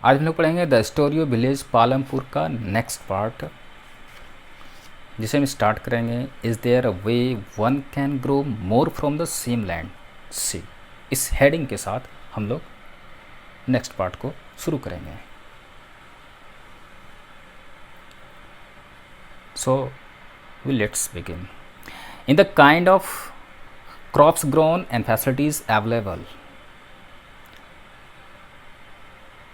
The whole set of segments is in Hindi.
आज हम लोग पढ़ेंगे the story of village Palampur का नेक्स्ट पार्ट, जिसे हम स्टार्ट करेंगे। Is there a way one can grow more from the same land सी। इस हेडिंग के साथ हम लोग नेक्स्ट पार्ट को शुरू करेंगे। So let's begin. In the kind of crops grown and facilities available,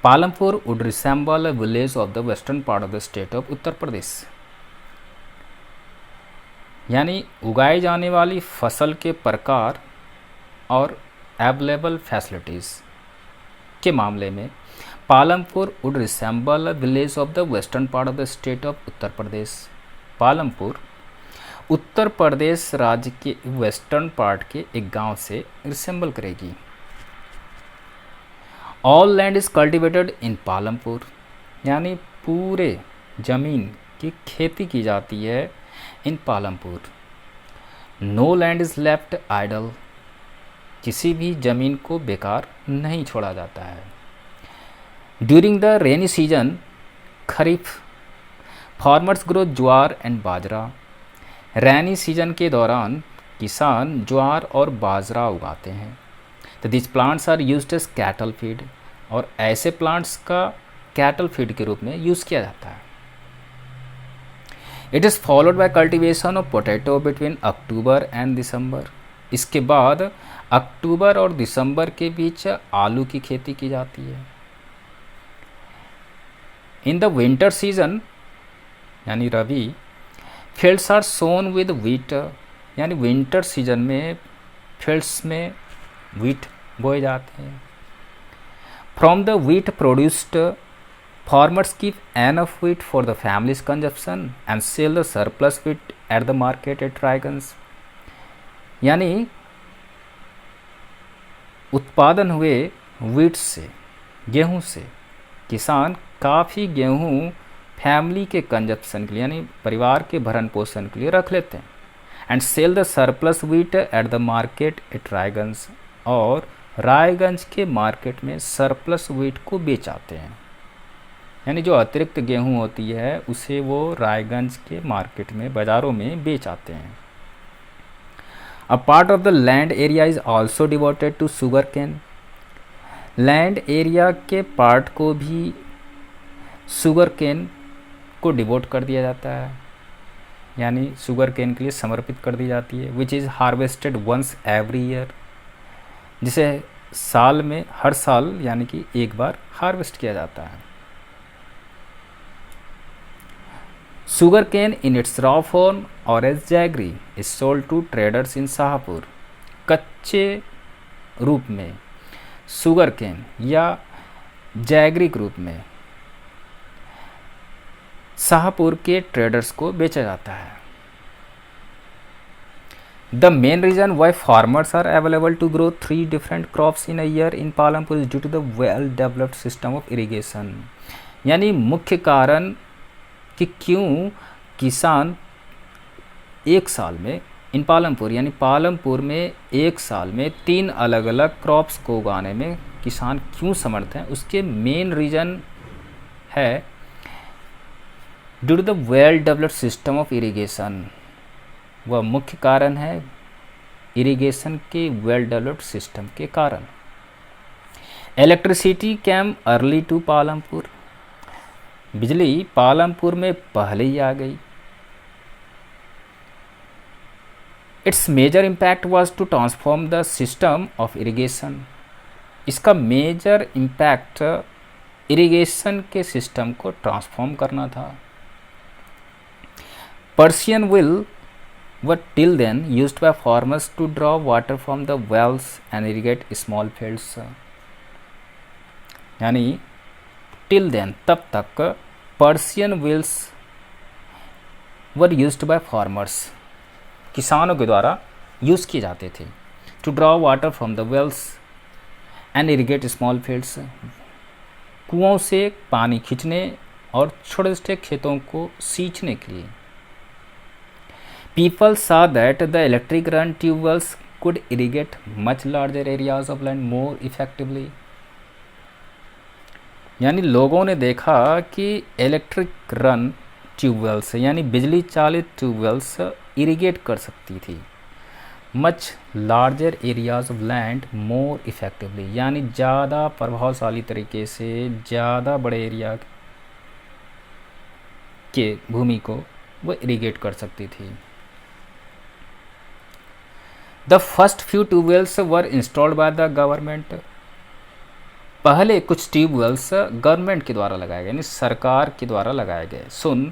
Palampur would resemble a village of the western part of the state of Uttar Pradesh. यानी उगाई जाने वाली फसल के प्रकार और अवेलेबल फैसिलिटीज़ के मामले में Palampur would resemble a village of the western part of the state of Uttar Pradesh. Palampur Uttar Pradesh राज्य के वेस्टर्न पार्ट के एक गांव से रिसेंबल करेगी। All land is cultivated in Palampur, यानी पूरे ज़मीन की खेती की जाती है in Palampur. No land is left idle, किसी भी ज़मीन को बेकार नहीं छोड़ा जाता है। During the rainy season, kharif, farmers grow jowar and bajra. Rainy season के दौरान किसान ज्वार और बाजरा उगाते हैं। तो this plants are used as cattle feed, और ऐसे प्लांट्स का कैटल फीड के रूप में यूज़ किया जाता है। It is followed by cultivation of potato between October and December. इसके बाद अक्टूबर और दिसंबर के बीच आलू की खेती की जाती है। इन द विंटर सीजन यानी rabi, fields are sown with wheat, यानी विंटर सीजन में फील्ड्स में व्हीट बोए जाते हैं। From the wheat produced, farmers keep enough wheat for the families consumption and sell the surplus wheat at the market at Raiganj. यानी उत्पादन हुए व्हीट से, गेहूं से, किसान काफ़ी गेहूं फैमिली के कंजप्शन के लिए यानी परिवार के भरण पोषण के लिए रख लेते हैं। And sell the surplus wheat at the market at Raiganj, और रायगंज के मार्केट में सरप्लस व्हीट को बेच आते हैं। यानी जो अतिरिक्त गेहूं होती है उसे वो रायगंज के मार्केट में, बाज़ारों में बेच आते हैं। A part of the land area is also devoted to sugarcane. Land area के पार्ट को भी शुगर केन को डिवोट कर दिया जाता है, यानी शुगर केन के लिए समर्पित कर दी जाती है। Which is harvested once every year, जिसे साल में हर साल यानी कि एक बार हार्वेस्ट किया जाता है। Sugar cane in its raw form और as jaggery is sold to traders in Shahpur. कच्चे रूप में शुगर केन या जैगरी के रूप में शाहपुर के ट्रेडर्स को बेचा जाता है। The main reason why farmers are available to grow 3 different crops in a year in Palampur is due to the well-developed system of irrigation। यानी मुख्य कारण कि क्यों किसान एक साल में इन पालमपुर यानी पालमपुर में एक साल में 3 अलग अलग क्रॉप्स को उगाने में किसान क्यों समर्थ हैं, उसके मेन रीज़न है due to the well developed system of irrigation. वह मुख्य कारण है इरिगेशन के वेल डेवलप्ड सिस्टम के कारण। Electricity came early to Palampur, बिजली पालमपुर में पहले ही आ गई। Its major impact was to transform the system of irrigation. इसका मेजर इम्पैक्ट इरिगेशन के सिस्टम को ट्रांसफॉर्म करना था। Persian wheels were till then used by farmers to draw water from the wells and irrigate small fields। यानी till then तब तक Persian wheels were used by farmers, किसानों के द्वारा यूज़ किए जाते थे। To draw water from the wells and irrigate small fields, कुओं से पानी खींचने और छोटे छोटे खेतों को सींचने के लिए। People saw that the electric run tube wells could irrigate much larger areas of land more effectively। यानी लोगों ने देखा कि इलेक्ट्रिक रन ट्यूबवेल से यानी बिजली चालित ट्यूबवेल्स इरिगेट कर सकती थी much larger areas of land more effectively, यानी ज़्यादा प्रभावशाली तरीके से ज़्यादा बड़े एरिया के भूमि को वो इरिगेट कर सकती थी। The first few tube wells were installed by the government, पहले कुछ ट्यूबवेल्स गवर्नमेंट के द्वारा लगाए गए यानी सरकार के द्वारा लगाए गए। Soon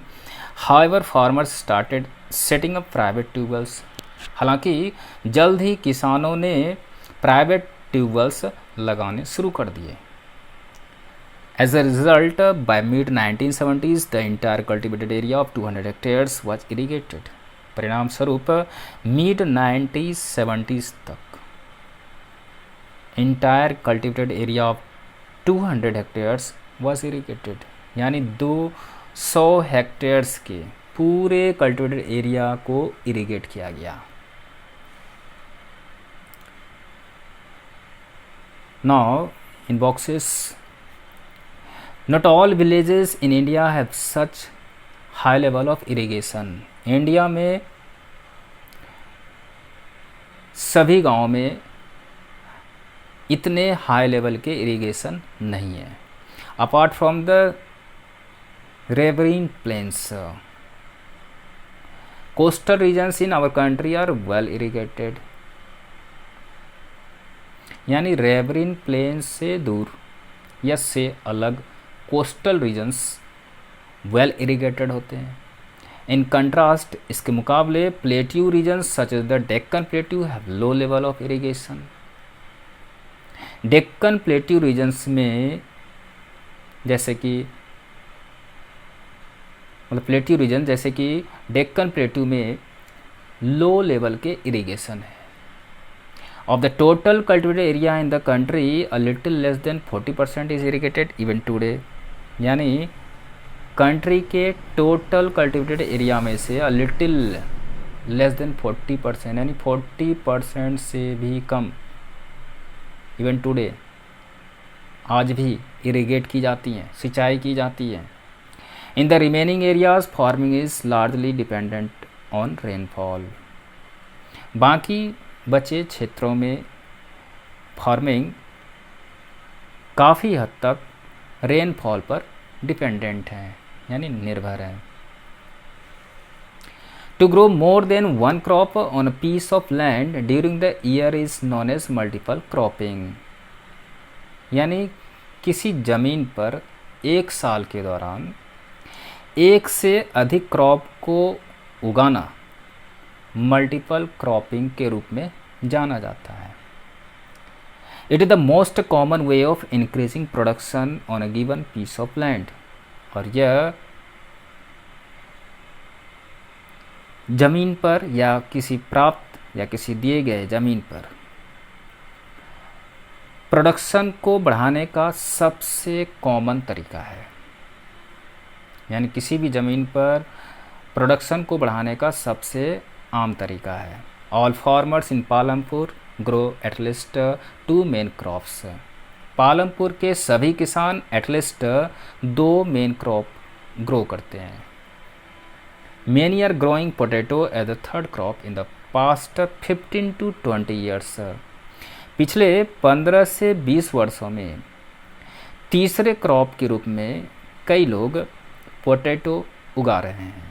however farmers started setting up private tubewells, हालांकि जल्द ही किसानों ने प्राइवेट ट्यूबवेल्स लगाने शुरू कर दिए। As a result by mid 1970s the entire cultivated area of 200 hectares was irrigated, परिणाम स्वरूप मिड 1970s तक entire cultivated area of 200 hectares was irrigated, यानी 200 हेक्टेयर्स के पूरे कल्टिवेटेड एरिया को इरिगेट किया गया। Now in boxes, not all villages in India have such high level of irrigation. India में सभी गाँव में इतने हाई लेवल के इरिगेशन नहीं है। Apart from the riverine plains, coastal regions in our country are well irrigated, यानी रेवरिन प्लेन से दूर या से अलग कोस्टल रीजन्स वेल इरिगेटेड होते हैं। इन कंट्रास्ट, इसके मुकाबले plateau regions such as the Deccan plateau have low level of irrigation. Deccan plateau regions में जैसे कि मतलब प्लेट्यू रीजन जैसे कि डेक्कन प्लेट्यू में लो लेवल के इरिगेशन है। Of the total cultivated area in the country, a little less than 40% is irrigated even today. यानी कंट्री के टोटल कल्टिवेटेड एरिया में से a little less than 40% यानी 40% से भी कम इवन टुडे आज भी इरिगेट की जाती हैं, सिंचाई की जाती है। In the remaining areas farming is largely dependent on rainfall, बाकी बचे क्षेत्रों में फार्मिंग काफ़ी हद तक रेनफॉल पर डिपेंडेंट है यानी निर्भर है। To grow more than one crop on a piece of land during the year is known as multiple cropping, यानी किसी ज़मीन पर एक साल के दौरान एक से अधिक क्रॉप को उगाना मल्टीपल क्रॉपिंग के रूप में जाना जाता है। It is the most common way of increasing production on a given piece of land, और यह जमीन पर या किसी प्राप्त या किसी दिए गए जमीन पर प्रोडक्शन को बढ़ाने का सबसे कॉमन तरीका है, यानी किसी भी ज़मीन पर प्रोडक्शन को बढ़ाने का सबसे आम तरीका है। All farmers in Palampur grow at least 2 main crops, Palampur के सभी किसान एटलीस्ट 2 मेन क्रॉप ग्रो करते हैं। Many are growing potato as the third crop in the past 15 to 20 years, पिछले 15 से 20 वर्षों में तीसरे क्रॉप के रूप में कई लोग पोटैटो उगा रहे हैं।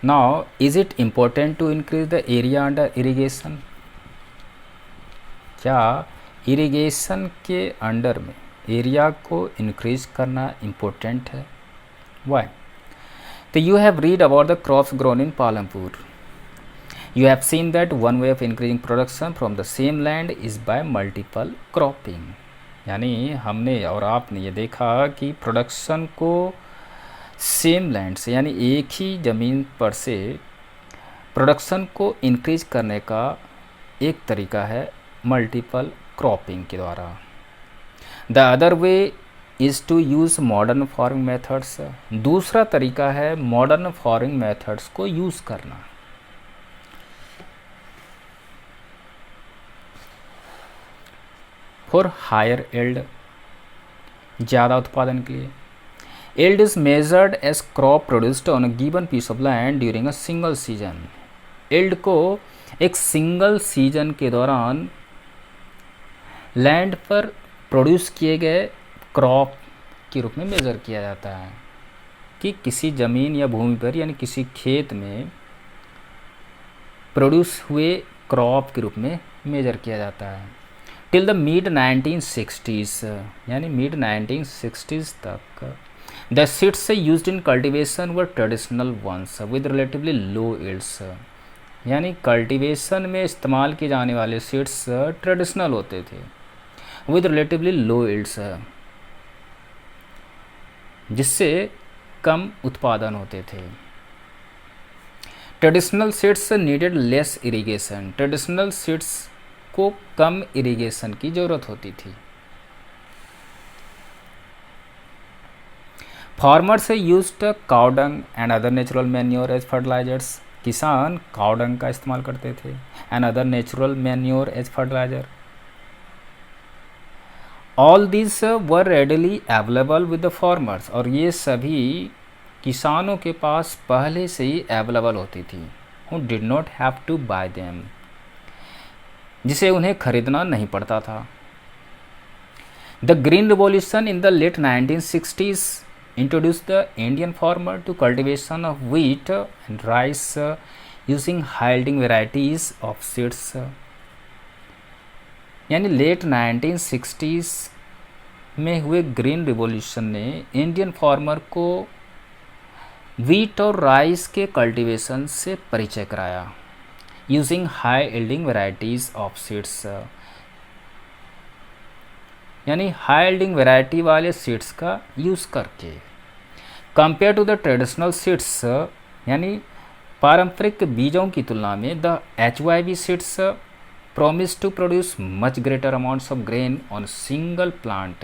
Now, is it important to increase the area under irrigation? क्या इरिगेशन के अंडर में एरिया को इंक्रीज करना इम्पोर्टेंट है? Why? So you have read about the crops grown in Palampur. You have seen that one way of increasing production from the same land is by multiple cropping. यानी हमने और आपने ये देखा कि प्रोडक्शन को सेम लैंड से यानी एक ही ज़मीन पर से प्रोडक्शन को इंक्रीज करने का एक तरीका है मल्टीपल क्रॉपिंग के द्वारा। The other way is to use modern farming methods. दूसरा तरीका है मॉडर्न फार्मिंग मेथड्स को यूज़ करना। फॉर हायर एल्ड, ज़्यादा उत्पादन के लिए। Yield is measured as crop produced on a given piece of land during a single season. Yield को एक सिंगल सीजन के दौरान लैंड पर प्रोड्यूस किए गए क्रॉप के रूप में मेज़र किया जाता है, कि किसी ज़मीन या भूमि पर यानी किसी खेत में प्रोड्यूस हुए क्रॉप के रूप में मेज़र किया जाता है। टिल द मिड 1960s, यानी मिड 1960s तक the seeds used in cultivation were traditional ones with relatively low yields. यानी कल्टीवेशन में इस्तेमाल किए जाने वाले सीड्स ट्रेडिशनल होते थे विद रिलेटिवली लो यील्ड्स, जिससे कम उत्पादन होते थे। Traditional seeds needed less irrigation. Traditional seeds को कम इरिगेशन की ज़रूरत होती थी। Farmers used cow dung and other natural manure as fertilisers. किसान काउ डंग का इस्तेमाल करते थे and other natural manure as fertiliser. All this were readily available with the farmers, और ये सभी किसानों के पास पहले से ही अवेलेबल होती थी। Who did not have to buy them, जिसे उन्हें खरीदना नहीं पड़ता था। The green revolution in the late 1960s introduced the Indian farmer to cultivation of wheat and rice using high yielding varieties of seeds। यानी लेट 1960s में हुए ग्रीन रिवॉल्यूशन ने इंडियन फार्मर को व्हीट और राइस के कल्टीवेशन से परिचय कराया, using high yielding varieties of seeds. यानी हाई यील्डिंग वैरायटी वाले सीड्स का यूज़ करके। Compare to the traditional seeds, यानी पारंपरिक बीजों की तुलना में the HYV seeds promised to produce much greater amounts of grain on a single plant।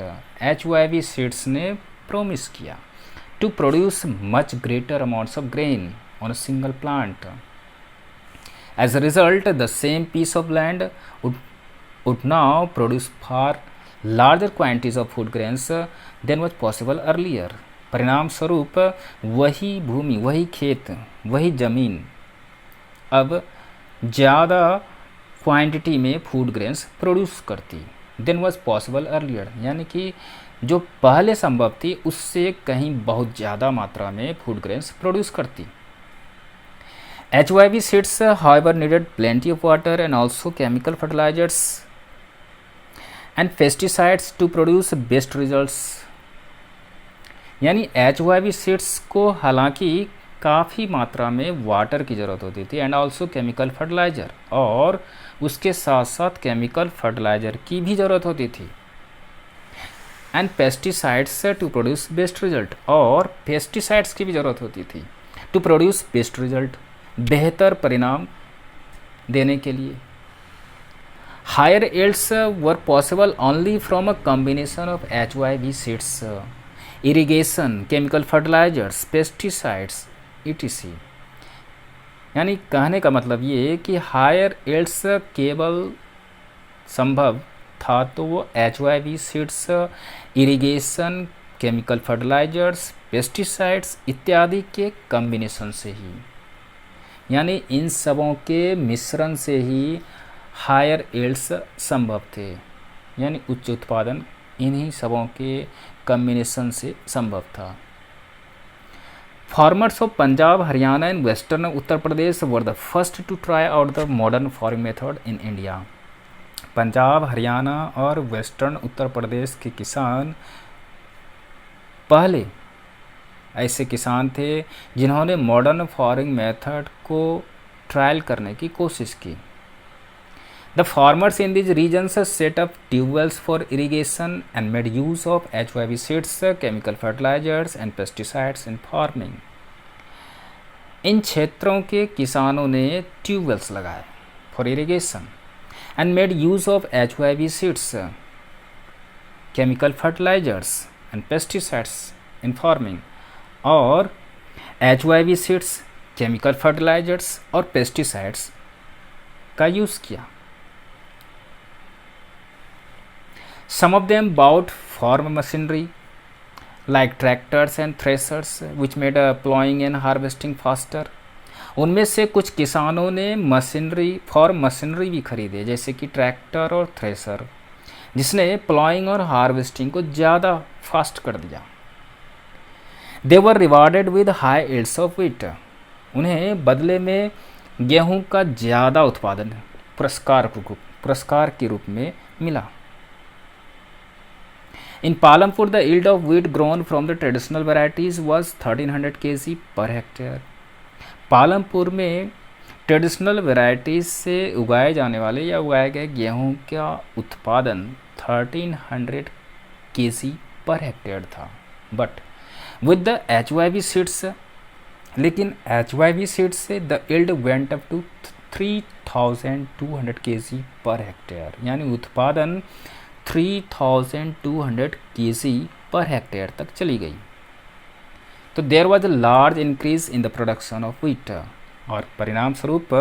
HYV seeds ने प्रोमिस किया to produce much greater amounts of grain on a single plant। As a result, the same piece of land would now produce far larger quantities of food grains than was possible earlier। परिणाम स्वरूप वही भूमि, वही खेत, वही ज़मीन अब ज़्यादा क्वांटिटी में फूड ग्रेन्स प्रोड्यूस करती देन वाज पॉसिबल अर्लियर। यानी कि जो पहले संभव थी उससे कहीं बहुत ज़्यादा मात्रा में फूड ग्रेन्स प्रोड्यूस करती। HYV seeds however needed plenty of water and also chemical fertilizers and pesticides to produce best results। यानी HYV सीड्स को हालांकि काफ़ी मात्रा में वाटर की ज़रूरत होती थी एंड ऑल्सो केमिकल फर्टिलाइज़र, और उसके साथ साथ केमिकल फर्टिलाइज़र की भी ज़रूरत होती थी and pesticides to produce best result, और पेस्टिसाइड्स की भी ज़रूरत होती थी टू प्रोड्यूस बेस्ट रिजल्ट, बेहतर परिणाम देने के लिए। Higher yields were possible only from a combination of HYV seeds, irrigation, chemical fertilisers, pesticides etc। यानी कहने का मतलब ये कि हायर यील्ड्स केवल संभव था तो वो HYV seeds, irrigation, chemical fertilisers, pesticides इत्यादि के कॉम्बिनेशन से ही, यानी इन सबों के मिश्रण से ही हायर यील्ड्स संभव थे। यानी उच्च उत्पादन इन्हीं सबों के कॉम्बिनेशन से संभव था। Farmers of Punjab, Haryana and western Uttar Pradesh were the first to try out the modern farming method in India. Punjab, Haryana और वेस्टर्न उत्तर प्रदेश के किसान पहले ऐसे किसान थे जिन्होंने मॉडर्न फार्मिंग मेथड को ट्रायल करने की कोशिश की। The farmers in these regions set up tubewells for irrigation and made use of HYV seeds, chemical fertilizers and pesticides in farming। इन क्षेत्रों के किसानों ने ट्यूबवेल्स लगाए for irrigation and made use of HYV seeds, chemical fertilizers, and pesticides in farming, और HYV सीड्स, केमिकल फर्टिलाइजर्स और पेस्टिसाइड्स का यूज़ किया। Some of them bought farm machinery like tractors and threshers which made plowing and harvesting faster. उनमें से कुछ किसानों ने फार्म मशीनरी भी खरीदे, जैसे कि ट्रैक्टर और थ्रेसर, जिसने प्लॉइंग और हार्वेस्टिंग को ज़्यादा फास्ट कर दिया। They were rewarded with high yields of wheat. उन्हें बदले में गेहूं का ज़्यादा उत्पादन पुरस्कार के रूप में मिला। In Palampur, the yield of wheat grown from the traditional varieties was 1300 kg per hectare. Palampur में ट्रेडिशनल वेराइटीज से उगाए जाने वाले या उगाए गए गेहूं का उत्पादन 1300 kg पर हेक्टेयर था। But with the HYV seeds, लेकिन HYV सीड्स से the yield went up to 3200 kg per hectare, यानी उत्पादन 3200 kg पर हेक्टेयर तक चली गई। तो there was a large increase in the production of wheat, और परिणाम स्वरूप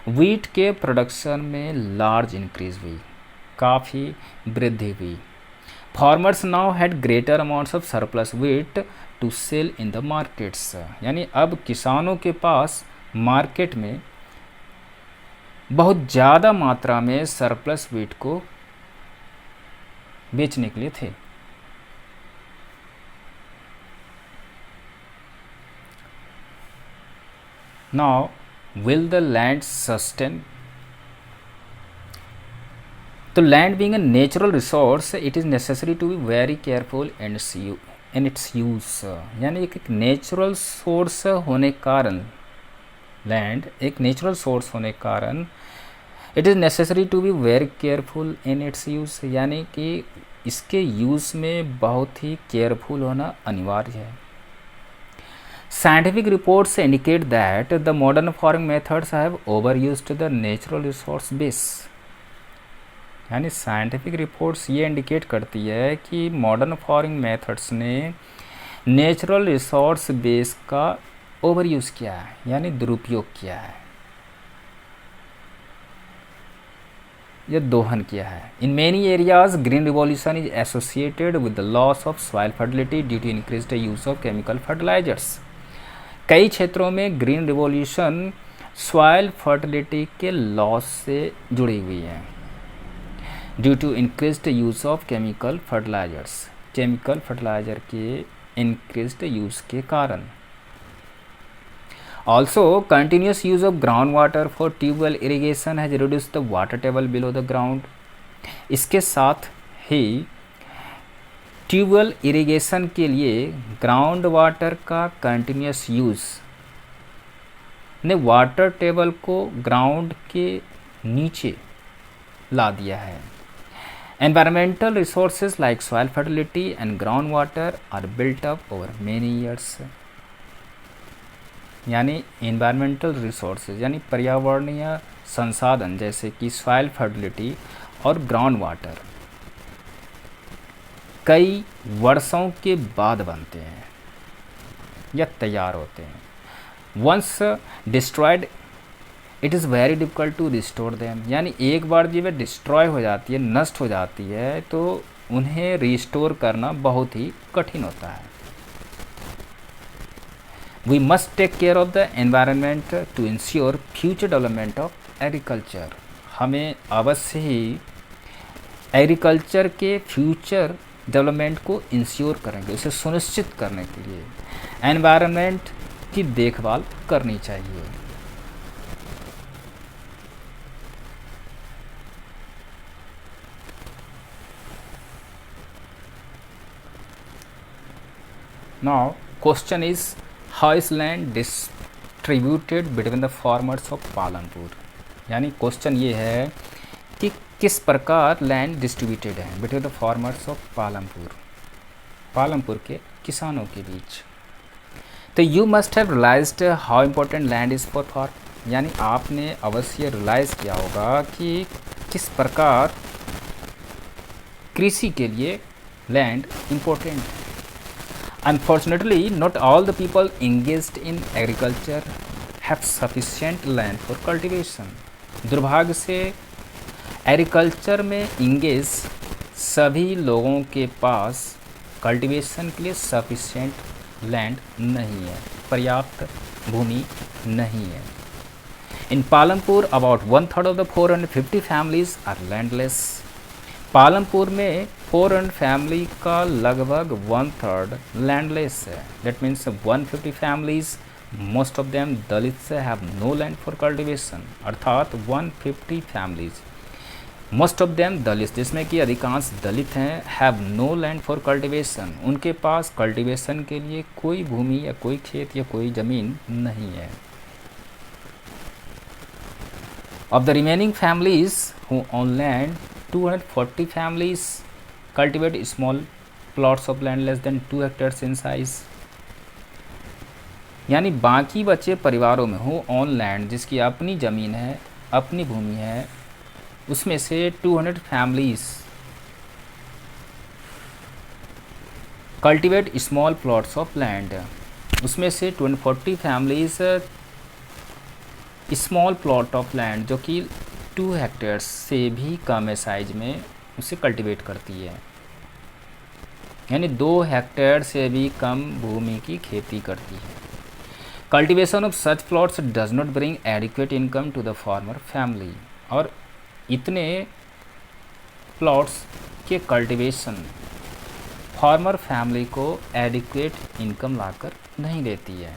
व्हीट के प्रोडक्शन में लार्ज इंक्रीज हुई, काफ़ी वृद्धि हुई। Farmers now had greater amounts of surplus wheat to sell in the markets, यानी अब किसानों के पास मार्केट में बहुत ज़्यादा मात्रा में सरप्लस व्हीट को बेचने के लिए थे। Now, will the land sustain? So, land being a natural resource, it is necessary to be very careful in its use. यानी एक नेचुरल सोर्स होने कारण, लैंड एक नेचुरल सोर्स होने कारण it is necessary to be very careful in its use, यानी कि इसके यूज़ में बहुत ही केयरफुल होना अनिवार्य है। Scientific reports indicate that the modern farming methods have overused the natural resource base. यानी साइंटिफिक रिपोर्ट्स ये इंडिकेट करती है कि मॉडर्न फार्मिंग मेथड्स ने नेचुरल रिसोर्स बेस का ओवर यूज़ किया है, यानी दुरुपयोग किया है या दोहन किया है। In many areas green revolution is associated with the loss of soil fertility due to increased use of chemical fertilizers. कई क्षेत्रों में ग्रीन रिवॉल्यूशन सॉइल फर्टिलिटी के लॉस से जुड़ी हुई है, due to increased use of chemical fertilizers, chemical fertilizer के इंक्रीज्ड यूज के कारण। Also continuous use of ground water for tubewell irrigation has reduced the water table below the ground. इसके साथ ही ट्यूबवेल इरिगेशन के लिए ग्राउंड वाटर का कंटिन्यूस यूज़ ने वाटर टेबल को ग्राउंड के नीचे ला दिया है। Environmental resources like soil fertility and ground water are built up over many years, यानी एनवायरमेंटल रिसोर्सेज यानी पर्यावरणीय संसाधन जैसे कि सॉइल फर्टिलिटी और ग्राउंड वाटर कई वर्षों के बाद बनते हैं या तैयार होते हैं। Once destroyed it is very difficult to restore them, यानी एक बार जब वे डिस्ट्रॉय हो जाती है, नष्ट हो जाती है, तो उन्हें रिस्टोर करना बहुत ही कठिन होता है। We must take care of the environment to ensure future development of agriculture. हमें अवश्य ही एग्रीकल्चर के फ्यूचर डेवलपमेंट को इंश्योर करेंगे, उसे सुनिश्चित करने के लिए एनवायरनमेंट की देखभाल करनी चाहिए। Now question is how is land distributed between the farmers of Palampur, यानी क्वेश्चन ये है कि किस प्रकार लैंड डिस्ट्रीब्यूटेड है between the farmers of Palampur, Palampur के किसानों के बीच। तो you must have realized how important land is for farm, यानी आपने अवश्य रियलाइज़ किया होगा कि किस प्रकार कृषि के लिए लैंड इम्पोर्टेंट है। Unfortunately not all the people engaged in agriculture have sufficient land for cultivation. दुर्भाग्य से एग्रीकल्चर में इंगेज सभी लोगों के पास कल्टीवेशन के लिए सफिशिएंट लैंड नहीं है, पर्याप्त भूमि नहीं है। In Palampur about 1/3 of the 450 families are landless. Palampur में 400 फैमिली का लगभग 1/3 लैंडलेस है। That means 150 families, most of them Dalit have no land for cultivation. अर्थात 150 families, most of them Dalit, जिसमें कि अधिकांश दलित हैं, have no land for cultivation. उनके पास कल्टीवेशन के लिए कोई भूमि या कोई खेत या कोई ज़मीन नहीं है। Of the remaining families who own land, 240 families cultivate small plots of land less than 2 hectares in size। यानी बाकी बचे परिवारों में हु ऑन लैंड, जिसकी अपनी ज़मीन है, अपनी भूमि है, उसमें से 200 families cultivate small plots of land. उसमें से 240 families small plot of land जो कि 2 हेक्टेयर्स से भी कम है साइज में, उसे कल्टीवेट करती है। यानी 2 हेक्टेयर से भी कम भूमि की खेती करती है। Cultivation of such plots does not bring adequate income to the farmer family. और इतने प्लॉट्स के कल्टीवेशन फार्मर फैमिली को एडिक्वेट इनकम लाकर नहीं देती है।